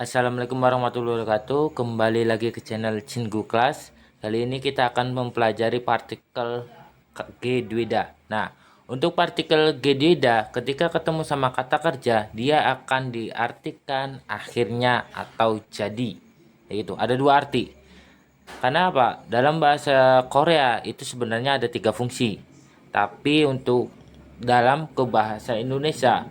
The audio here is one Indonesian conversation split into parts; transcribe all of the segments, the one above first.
Assalamualaikum warahmatullahi wabarakatuh. Kembali lagi ke channel Cinggu Class. Kali ini kita akan mempelajari partikel gedweda. Nah, untuk partikel gedweda ketika ketemu sama kata kerja, dia akan diartikan akhirnya atau jadi. Yaitu ada dua arti. Karena apa? Dalam bahasa Korea itu sebenarnya ada tiga fungsi. Tapi untuk dalam ke bahasa Indonesia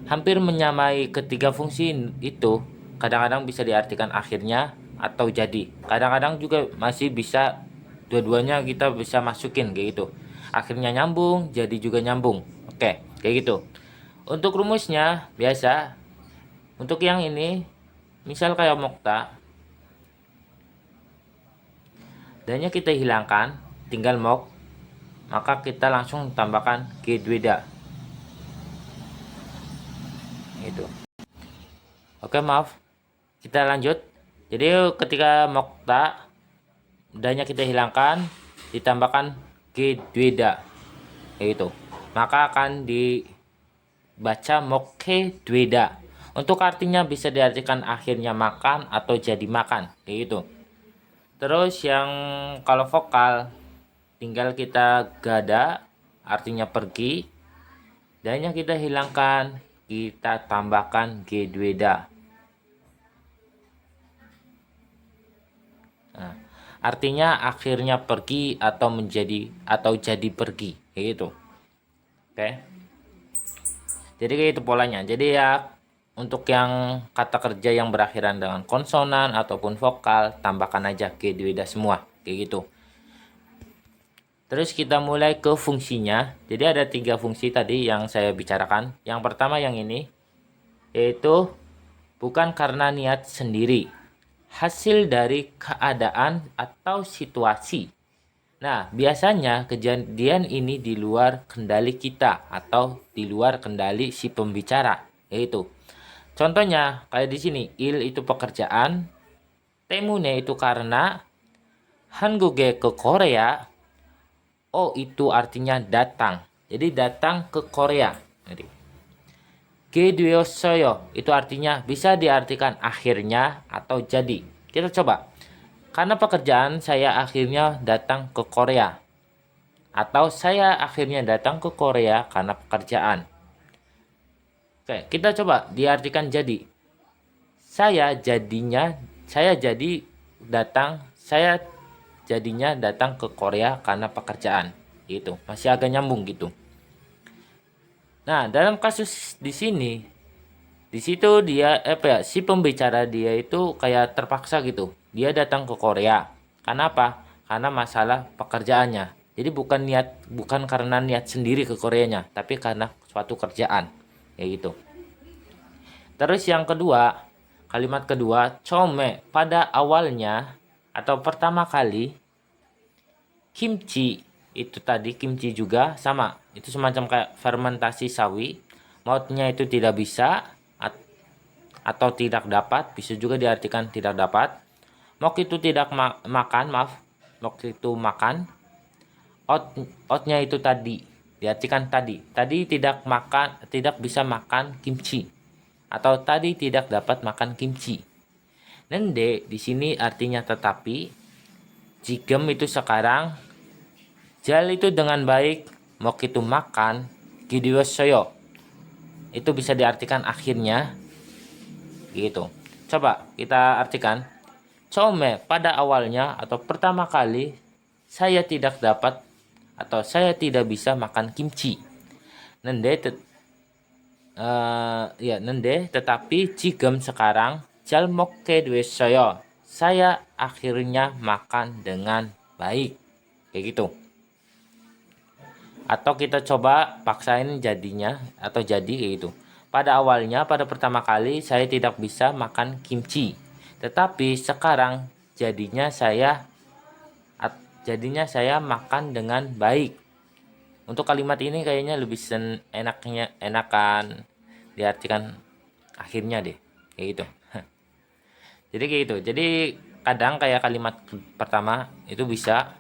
hampir menyamai ketiga fungsi itu, kadang-kadang bisa diartikan akhirnya atau jadi. Kadang-kadang juga masih bisa dua-duanya kita bisa masukin kayak gitu. Akhirnya nyambung, jadi juga nyambung. Oke, kayak gitu. Untuk rumusnya biasa. Untuk yang ini, misal kayak Mokta, dannya kita hilangkan, tinggal mok, maka kita langsung tambahkan gedweda. Itu. Oke, maaf. Kita lanjut. Jadi ketika mokta dannya kita hilangkan, ditambahkan gedweda, yaitu maka akan dibaca moke dweda. Untuk artinya bisa diartikan akhirnya makan atau jadi makan, yaitu. Terus yang kalau vokal tinggal kita gada, artinya pergi, dannya kita hilangkan, kita tambahkan gedweda. Nah, artinya akhirnya pergi atau menjadi atau jadi pergi kayak gitu. Oke. Jadi kayak itu polanya. Jadi ya untuk yang kata kerja yang berakhiran dengan konsonan ataupun vokal, tambahkan aja gedweda semua kayak gitu. Terus kita mulai ke fungsinya. Jadi ada tiga fungsi tadi yang saya bicarakan. Yang pertama yang ini, yaitu bukan karena niat sendiri, hasil dari keadaan atau situasi. Nah, biasanya kejadian ini di luar kendali kita atau di luar kendali si pembicara, yaitu contohnya kayak di sini, il itu pekerjaan, temune itu karena, hanguge ke Korea, oh itu artinya datang. Jadi datang ke Korea. Jadi gedweosoyo itu artinya bisa diartikan akhirnya atau jadi. Kita coba. Karena pekerjaan saya akhirnya datang ke Korea. Atau saya akhirnya datang ke Korea karena pekerjaan. Oke, kita coba diartikan jadi. Saya jadinya datang ke Korea karena pekerjaan. Gitu. Masih agak nyambung gitu. Nah, dalam kasus di sini, di situ dia si pembicara dia itu kayak terpaksa gitu. Dia datang ke Korea. Karena apa? Karena masalah pekerjaannya. Jadi bukan karena niat sendiri ke Koreanya, tapi karena suatu kerjaan. Kayak gitu. Terus yang kedua, kalimat kedua, come pada awalnya atau pertama kali, kimchi itu tadi kimchi juga sama. Itu semacam kayak fermentasi sawi. Mautnya itu tidak bisa atau tidak dapat, bisa juga diartikan tidak dapat. Mok itu tidak makan, maaf. Mok itu makan. Outnya itu tadi, diartikan tadi. Tadi tidak makan, tidak bisa makan kimchi. Atau tadi tidak dapat makan kimchi. Nende di sini artinya tetapi. Jigem itu sekarang. Jal itu dengan baik. Mok itu makan. Gidiwasoyo itu bisa diartikan akhirnya. Gitu. Coba kita artikan. Some pada awalnya atau pertama kali saya tidak dapat atau saya tidak bisa makan kimchi. Nende tetapi jigem sekarang jalmokke dwesoyo. Saya akhirnya makan dengan baik. Kayak gitu. Atau kita coba paksain jadinya atau jadi kayak gitu. Pada awalnya, pada pertama kali saya tidak bisa makan kimchi. Tetapi sekarang jadinya saya makan dengan baik. Untuk kalimat ini kayaknya lebih enakan diartikan akhirnya deh. Kayak gitu. Jadi kayak gitu. Jadi kadang kayak kalimat pertama itu bisa.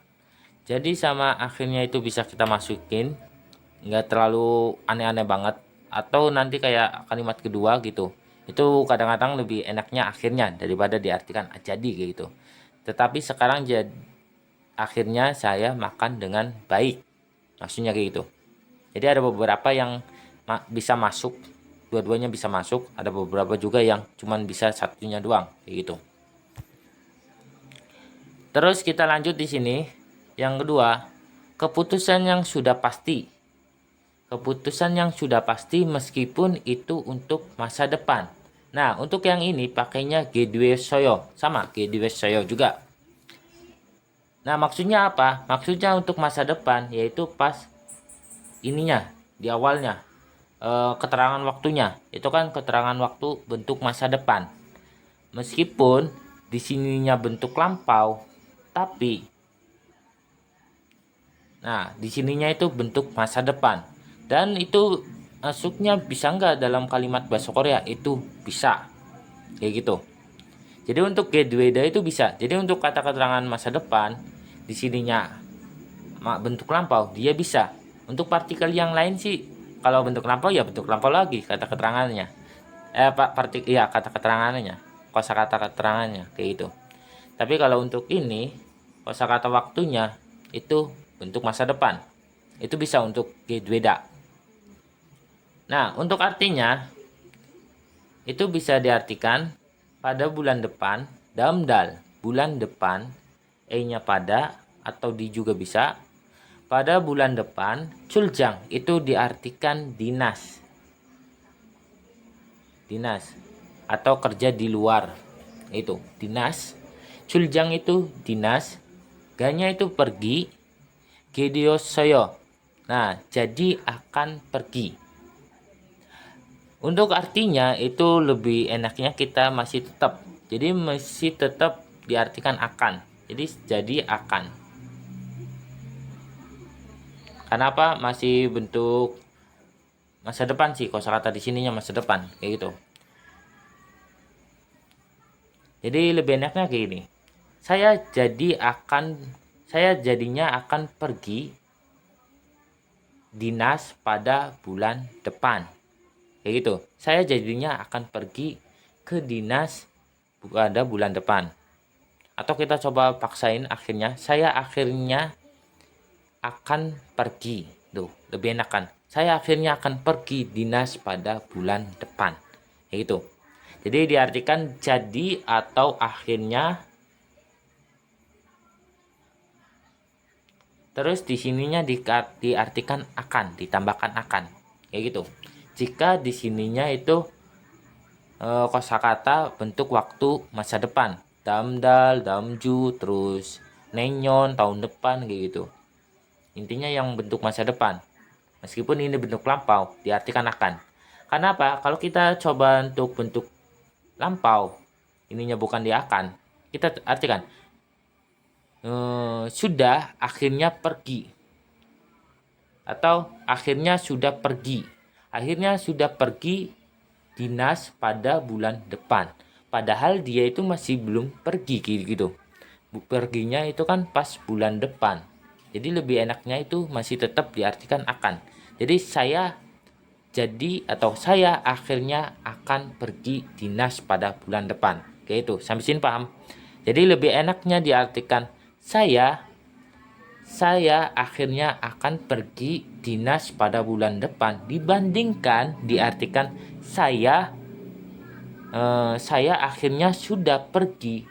Jadi sama akhirnya itu bisa kita masukin. Nggak terlalu aneh-aneh banget. Atau nanti kayak kalimat kedua gitu. Itu kadang-kadang lebih enaknya akhirnya daripada diartikan jadi kayak gitu. Tetapi sekarang akhirnya saya makan dengan baik. Maksudnya kayak gitu. Jadi ada beberapa yang bisa masuk, dua-duanya bisa masuk, ada beberapa juga yang cuman bisa satunya doang kayak gitu. Terus kita lanjut di sini. Yang kedua, keputusan yang sudah pasti. Keputusan yang sudah pasti meskipun itu untuk masa depan. Nah, untuk yang ini pakainya Soyo, sama Soyo juga. Nah, maksudnya apa? Maksudnya untuk masa depan, yaitu pas ininya, di awalnya. Keterangan waktunya, itu kan keterangan waktu bentuk masa depan. Meskipun di sininya bentuk lampau, tapi nah, di sininya itu bentuk masa depan. Dan itu masuknya bisa nggak dalam kalimat bahasa Korea? Itu bisa. Kayak gitu. Jadi untuk gedweda itu bisa. Jadi untuk kata keterangan masa depan, di sininya bentuk lampau, dia bisa. Untuk partikel yang lain sih, kalau bentuk lampau ya bentuk lampau lagi kata keterangannya. Kata keterangannya. Kosakata keterangannya kayak gitu. Tapi kalau untuk ini, kosakata waktunya itu bentuk masa depan. Itu bisa untuk gedweda. Nah, untuk artinya itu bisa diartikan pada bulan depan, damdal, bulan depan, e-nya pada atau di juga bisa. Pada bulan depan, culjang itu diartikan dinas. Dinas atau kerja di luar. Itu, dinas. Culjang itu dinas, ganya itu pergi, gediosoyo. Nah, jadi akan pergi. Untuk artinya itu lebih enaknya kita masih tetap. Jadi masih tetap diartikan akan. Jadi akan. Kenapa masih bentuk masa depan sih? Kosakata di sininya masa depan kayak gitu. Jadi lebih enaknya kayak gini. Saya jadinya akan pergi dinas pada bulan depan. Kayak gitu. Saya jadinya akan pergi ke dinas pada bulan depan. Atau kita coba paksain akhirnya. Saya akhirnya akan pergi. Tuh, lebih enak kan. Saya akhirnya akan pergi dinas pada bulan depan. Kayak gitu. Jadi diartikan jadi atau akhirnya. Terus di sininya diartikan akan, ditambahkan akan. Kayak gitu. Jika di sininya itu kosakata bentuk waktu masa depan. Damdal, damju, terus nenyon tahun depan kayak gitu. Intinya yang bentuk masa depan. Meskipun ini bentuk lampau, diartikan akan. Karena apa? Kalau kita coba untuk bentuk lampau, ininya bukan di akan, kita artikan sudah akhirnya pergi. Atau akhirnya sudah pergi. Akhirnya sudah pergi dinas pada bulan depan. Padahal dia itu masih belum pergi gitu. Perginya itu kan pas bulan depan. Jadi lebih enaknya itu masih tetap diartikan akan. Jadi saya akhirnya akan pergi dinas pada bulan depan. Kayak itu. Sampai sini paham? Jadi lebih enaknya diartikan saya akhirnya akan pergi dinas pada bulan depan dibandingkan diartikan saya akhirnya sudah pergi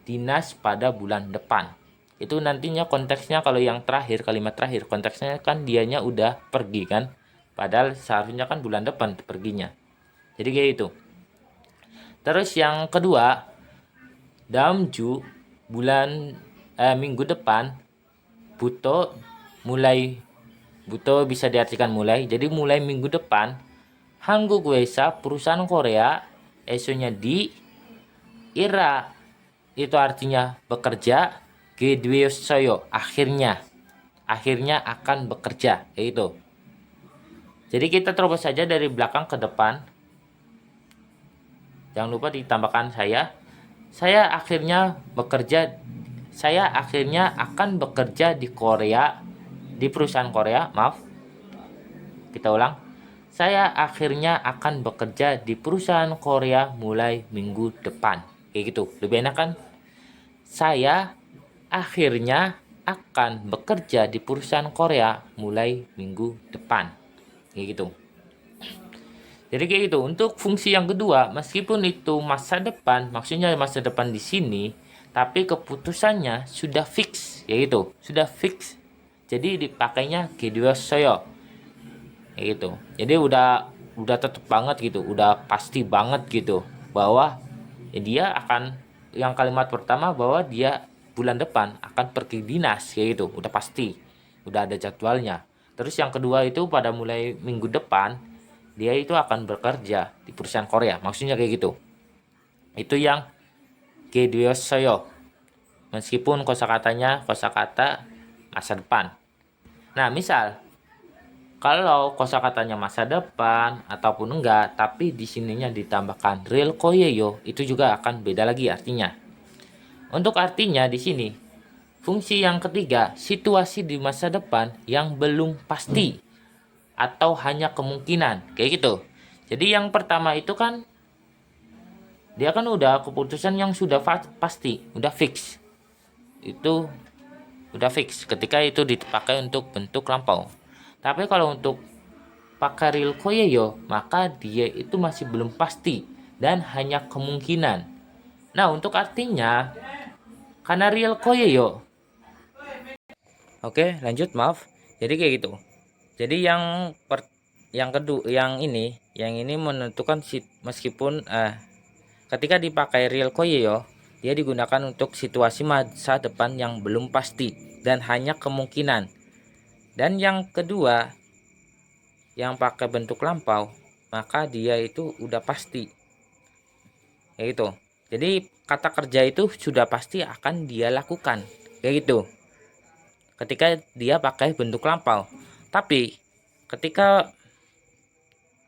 dinas pada bulan depan. Itu nantinya konteksnya kalau yang terakhir, kalimat terakhir, konteksnya kan dianya udah pergi kan. Padahal seharusnya kan bulan depan perginya. Jadi kayak itu. Terus yang kedua, damju minggu depan, buto bisa diartikan mulai. Jadi mulai minggu depan, Hanguk Wesa perusahaan Korea esonya di ira itu artinya bekerja, gedweosoyo akhirnya akan bekerja kayak itu. Jadi kita terobos saja dari belakang ke depan. Jangan lupa ditambahkan saya akhirnya akan bekerja di Korea, di perusahaan Korea, maaf. Kita ulang. saya akhirnya akan bekerja di perusahaan Korea mulai minggu depan. Kayak gitu. Lebih enak kan? Saya akhirnya akan bekerja di perusahaan Korea mulai minggu depan. Kayak gitu. Jadi kayak gitu. Untuk fungsi yang kedua, meskipun itu masa depan, maksudnya masa depan di sini, tapi keputusannya sudah fix, kayak gitu. Sudah fix. Jadi dipakainya 기되었어요. Kayak gitu. Jadi udah tetep banget gitu, udah pasti banget gitu bahwa ya dia akan, yang kalimat pertama bahwa dia bulan depan akan pergi dinas, kayak gitu, udah pasti, udah ada jadwalnya. Terus yang kedua itu pada mulai minggu depan dia itu akan bekerja di perusahaan Korea, maksudnya kayak gitu. Itu yang Soyo, meskipun kosakatanya kosakata masa depan. Nah, misal kalau kosakatanya masa depan ataupun enggak, tapi di sininya ditambahkan real koyeyo, itu juga akan beda lagi artinya. Untuk artinya di sini, fungsi yang ketiga, situasi di masa depan yang belum pasti atau hanya kemungkinan, kayak gitu. Jadi yang pertama itu kan dia kan udah keputusan yang sudah pasti, udah fix. Itu udah fix ketika itu dipakai untuk bentuk lampau. Tapi kalau untuk pakai real koyeyo, maka dia itu masih belum pasti dan hanya kemungkinan. Nah, untuk artinya karena real koyeyo. Oke, lanjut, maaf. Jadi kayak gitu. Jadi yang kedua, yang ini menentukan meskipun ketika dipakai real koyeyo, dia digunakan untuk situasi masa depan yang belum pasti dan hanya kemungkinan. Dan yang kedua, yang pakai bentuk lampau, maka dia itu udah pasti, kayak gitu. Jadi kata kerja itu sudah pasti akan dia lakukan, kayak gitu, ketika dia pakai bentuk lampau. Tapi ketika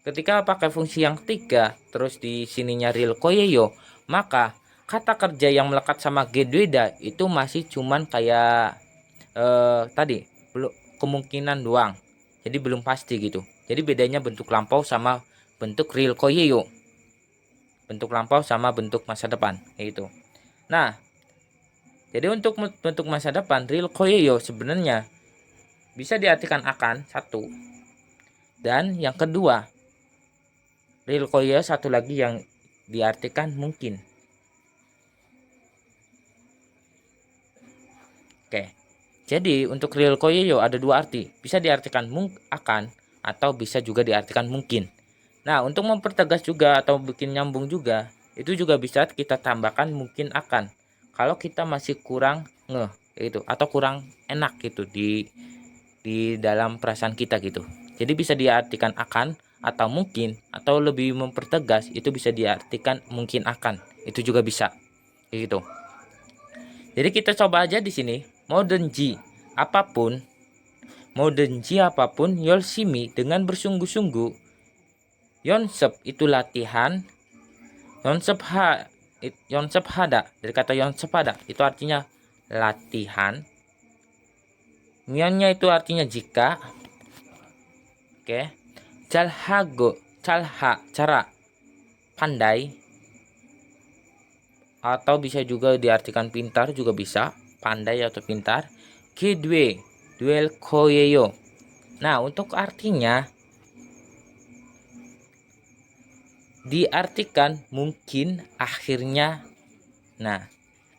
ketika pakai fungsi yang ketiga, terus di sininya real koyeyo, maka kata kerja yang melekat sama gedweda itu masih cuman kayak tadi belum, kemungkinan doang, jadi belum pasti gitu. Jadi bedanya bentuk lampau sama bentuk real koyeyo, bentuk lampau sama bentuk masa depan, kayak gitu. Nah, jadi untuk bentuk masa depan real koyeyo sebenarnya bisa diartikan akan satu, dan yang kedua real koyeyo satu lagi yang diartikan mungkin. Oke. Jadi untuk real koyeyo ada dua arti, bisa diartikan akan atau bisa juga diartikan mungkin. Nah, untuk mempertegas juga atau bikin nyambung juga, itu juga bisa kita tambahkan mungkin akan. Kalau kita masih kurang ngeh gitu atau kurang enak gitu di dalam perasaan kita gitu. Jadi bisa diartikan akan atau mungkin, atau lebih mempertegas itu bisa diartikan mungkin akan. Itu juga bisa. Gitu. Jadi kita coba aja di sini. Modernji apapun 열심히 dengan bersungguh-sungguh. Yonsep itu latihan. Yonsep hada dari kata yonsep hada itu artinya latihan. Mionnya itu artinya jika. Oke. Calha cara pandai, atau bisa juga diartikan pintar, juga bisa pandai atau pintar. Duel koyeyo. Nah, untuk artinya diartikan mungkin akhirnya, nah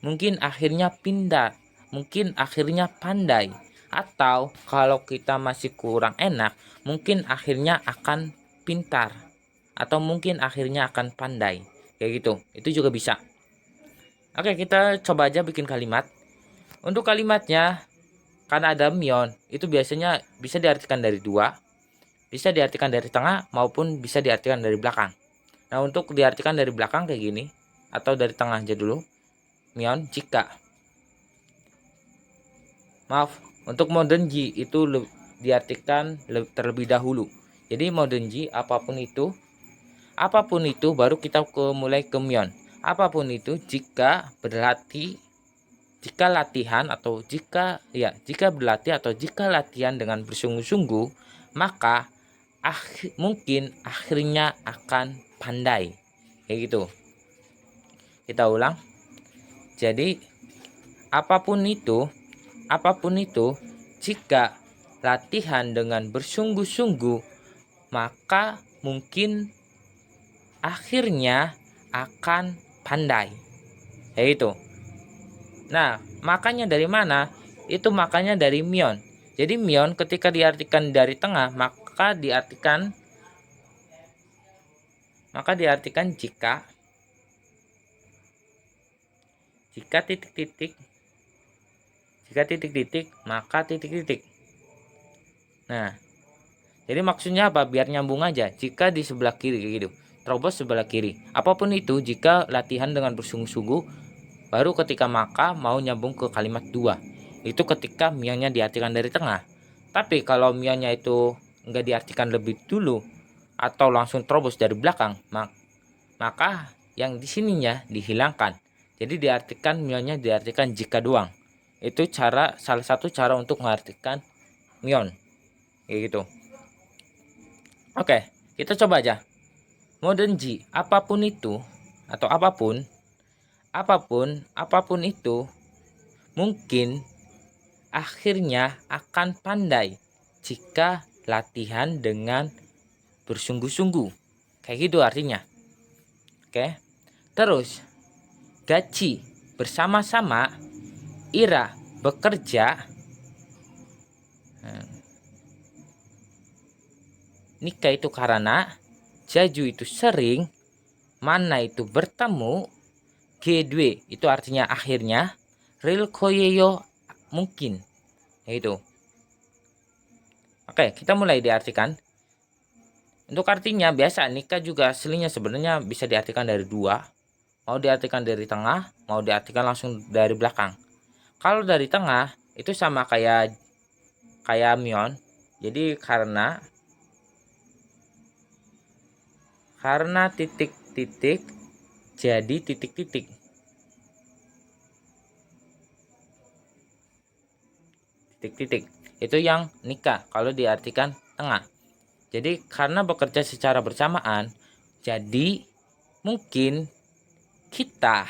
mungkin akhirnya pintar, mungkin akhirnya pandai, atau kalau kita masih kurang enak, mungkin akhirnya akan pintar, atau mungkin akhirnya akan pandai, kayak gitu. Itu juga bisa. Oke, kita coba aja bikin kalimat. Untuk kalimatnya, karena ada mion, itu biasanya bisa diartikan dari dua, bisa diartikan dari tengah maupun bisa diartikan dari belakang. Nah, untuk diartikan dari belakang kayak gini, atau dari tengah aja dulu. Mion jika. Maaf, untuk modernji itu diartikan terlebih dahulu. Jadi modernji apapun itu baru kita mulai ke mion. Apapun itu jika latihan atau jika berlatih atau jika latihan dengan bersungguh-sungguh, maka mungkin akhirnya akan pandai. Kayak gitu. Kita ulang. Jadi apapun itu, jika latihan dengan bersungguh-sungguh, maka mungkin akhirnya akan pandai. Kayak gitu. Nah, makanya dari mana? Itu makanya dari myon. Jadi myon ketika diartikan dari tengah, maka diartikan jika titik-titik maka titik-titik. Nah, jadi maksudnya apa? Biar nyambung aja. Jika di sebelah kiri gitu, terobos sebelah kiri. Apapun itu, jika latihan dengan bersungguh-sungguh, baru ketika maka mau nyambung ke kalimat dua. Itu ketika mionnya diartikan dari tengah. Tapi kalau mionnya itu enggak diartikan lebih dulu atau langsung terobos dari belakang, maka yang di sininya dihilangkan. Jadi mionnya diartikan jika doang. Itu salah satu cara untuk mengartikan mion. Kayak gitu. Oke, kita coba aja. Modern G, apapun itu atau apapun itu mungkin akhirnya akan pandai jika latihan dengan bersungguh-sungguh. Kayak gitu artinya. Oke. Terus gaji bersama-sama, Ira bekerja, nikah itu karena, jaju itu sering, mana itu bertemu, G2 itu artinya akhirnya, real koyeyo mungkin. Itu. Oke, kita mulai diartikan. Untuk artinya biasa nikah juga aslinya sebenarnya bisa diartikan dari dua. Mau diartikan dari tengah, mau diartikan langsung dari belakang. Kalau dari tengah itu sama kayak mion. Jadi karena titik-titik jadi titik-titik. Titik-titik. Itu yang nikah kalau diartikan tengah. Jadi karena bekerja secara bersamaan, jadi mungkin kita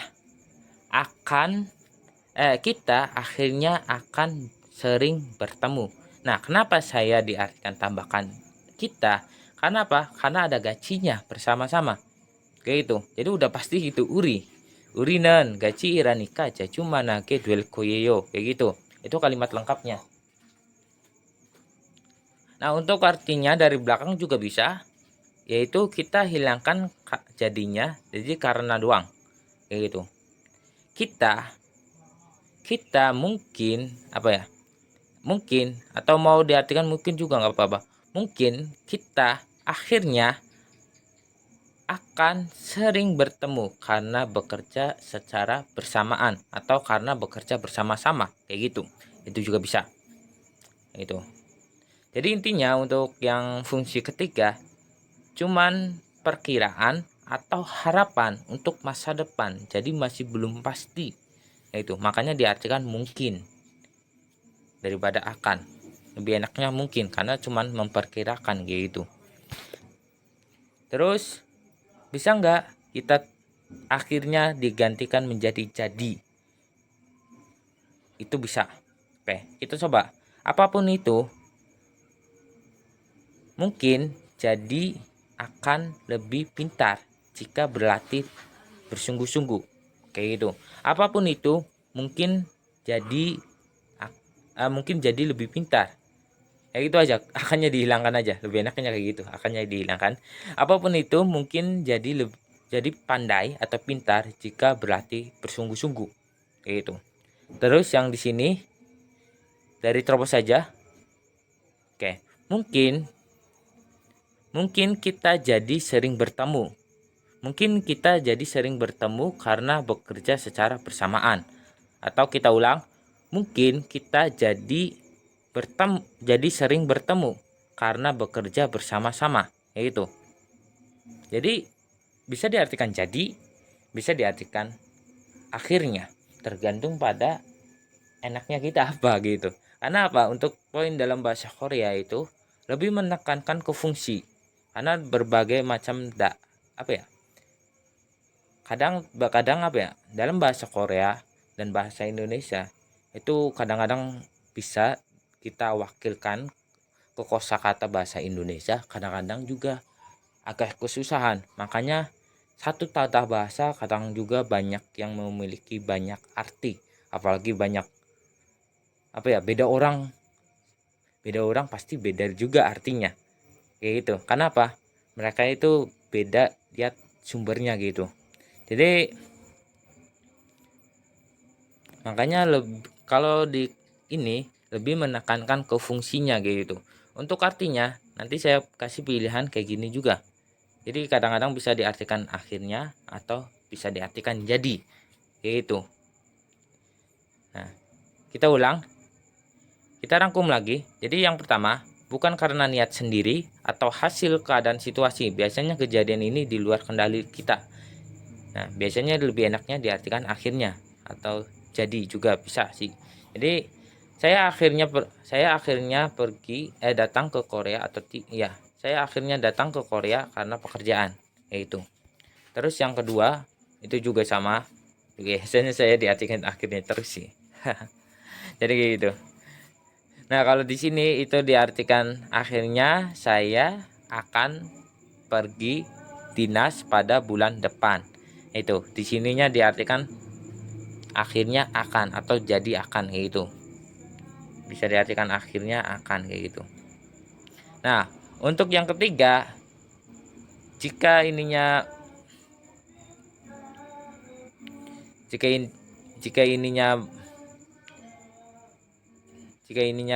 akhirnya akan sering bertemu. Nah, kenapa saya diartikan tambahkan kita? Karena apa? Karena ada gajinya bersama-sama. Kayak itu. Jadi udah pasti gitu Urinan gaji iranika jaju manake duel koyeyo. Kayak gitu. Itu kalimat lengkapnya. Nah, untuk artinya dari belakang juga bisa, yaitu kita hilangkan jadinya, jadi karena doang. Kayak gitu. Kita mungkin apa ya? Mungkin atau mau diartikan mungkin juga nggak apa-apa. Mungkin kita akhirnya akan sering bertemu karena bekerja secara bersamaan atau karena bekerja bersama-sama kayak gitu. Itu juga bisa. Itu. Jadi intinya untuk yang fungsi ketiga cuman perkiraan atau harapan untuk masa depan. Jadi masih belum pasti. Itu makanya diartikan mungkin daripada akan. Lebih enaknya mungkin karena cuman memperkirakan gitu. Terus bisa nggak kita akhirnya digantikan menjadi jadi? Itu bisa. Oke, kita coba. Apapun itu mungkin jadi akan lebih pintar jika berlatih bersungguh-sungguh. Kayak gitu. Apapun itu mungkin jadi lebih pintar. Kayak gitu aja, akannya dihilangkan aja. Lebih enaknya kayak gitu, akannya dihilangkan. Apapun itu mungkin jadi pandai atau pintar jika berlatih bersungguh-sungguh. Kayak gitu. Terus yang di sini dari terobos saja. Oke, mungkin kita jadi sering bertemu. Mungkin kita jadi sering bertemu karena bekerja secara bersamaan. Atau kita ulang, mungkin kita jadi sering bertemu karena bekerja bersama-sama. Itu. Jadi bisa diartikan jadi, bisa diartikan akhirnya. Tergantung pada enaknya kita apa gitu. Karena apa? Untuk poin dalam bahasa Korea itu lebih menekankan ke fungsi, karena berbagai macam kadang dalam bahasa Korea dan bahasa Indonesia itu kadang-kadang bisa kita wakilkan ke kosakata bahasa Indonesia, kadang-kadang juga agak kesusahan. Makanya satu tata bahasa kadang juga banyak yang memiliki banyak arti, apalagi banyak beda orang pasti beda juga artinya kayak gitu. Kenapa? Mereka itu beda lihat sumbernya gitu. Jadi makanya kalau di ini lebih menekankan ke fungsinya gitu. Untuk artinya nanti saya kasih pilihan kayak gini juga. Jadi kadang-kadang bisa diartikan akhirnya atau bisa diartikan jadi kayak gitu. Nah, kita ulang, kita rangkum lagi. Jadi yang pertama, bukan karena niat sendiri atau hasil keadaan situasi. Biasanya kejadian ini di luar kendali kita. Nah, biasanya lebih enaknya diartikan akhirnya atau jadi juga bisa sih. Jadi saya akhirnya datang ke Korea saya akhirnya datang ke Korea karena pekerjaan, yaitu. Terus yang kedua itu juga sama. Biasanya saya diartikan akhirnya terus sih. Jadi gitu. Nah, kalau di sini itu diartikan akhirnya saya akan pergi dinas pada bulan depan. Itu di sininya diartikan akhirnya akan atau jadi akan kayak gitu. Bisa diartikan akhirnya akan kayak gitu. Nah, untuk yang ketiga, jika ininya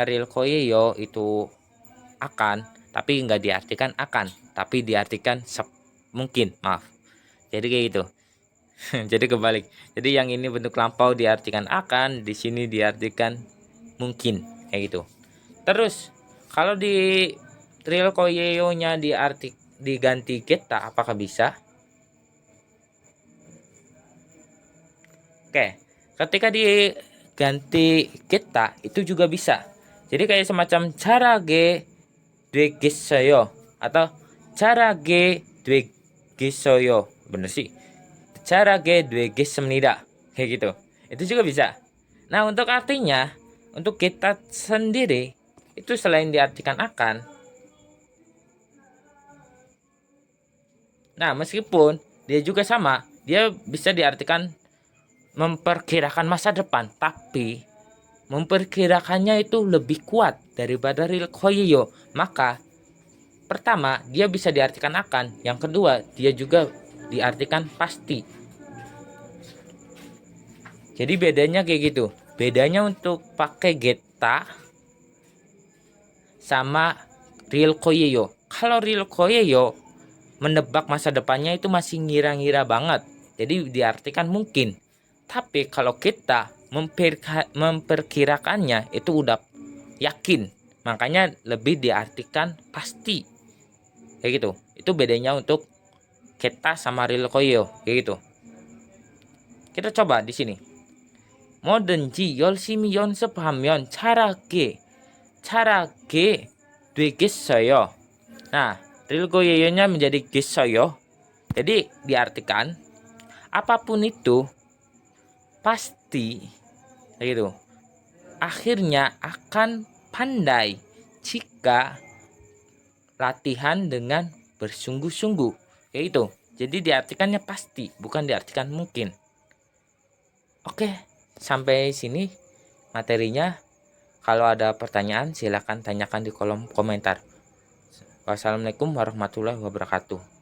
real koyeyo itu akan, tapi nggak diartikan akan, tapi diartikan mungkin, maaf. Jadi kayak gitu. Jadi kebalik. Jadi yang ini bentuk lampau diartikan akan, di sini diartikan mungkin kayak gitu. Terus kalau di real koyeyo-nya diganti kita, apakah bisa? Oke, ketika diganti kita itu juga bisa. Jadi kayak semacam cara ge 되겠어요 atau cara ge 되겠어요. Bener sih. Cara ge 되겠습니다. Kayak gitu. Itu juga bisa. Nah, untuk artinya, untuk kita sendiri itu selain diartikan akan. Nah, meskipun dia juga sama, dia bisa diartikan memperkirakan masa depan, tapi memperkirakannya itu lebih kuat daripada real koyeyo. Maka pertama, dia bisa diartikan akan, yang kedua dia juga diartikan pasti. Jadi bedanya kayak gitu. Bedanya untuk pakai geta sama real koyeyo. Kalau real koyeyo menebak masa depannya itu masih ngira-ngira banget, jadi diartikan mungkin. Tapi kalau kita memperkirakannya itu udah yakin, makanya lebih diartikan pasti kayak gitu. Itu bedanya untuk kita sama real koyo kayak gitu. Kita coba di sini. 뭐든지 열심히 연습하면 잘하게 되겠어요. Nah, real koyonya menjadi ges어요. Jadi diartikan apapun itu pasti gitu. Akhirnya akan pandai jika latihan dengan bersungguh-sungguh. Kayak itu. Jadi diartikannya pasti, bukan diartikan mungkin. Oke, sampai sini materinya. Kalau ada pertanyaan silahkan tanyakan di kolom komentar. Wassalamualaikum warahmatullahi wabarakatuh.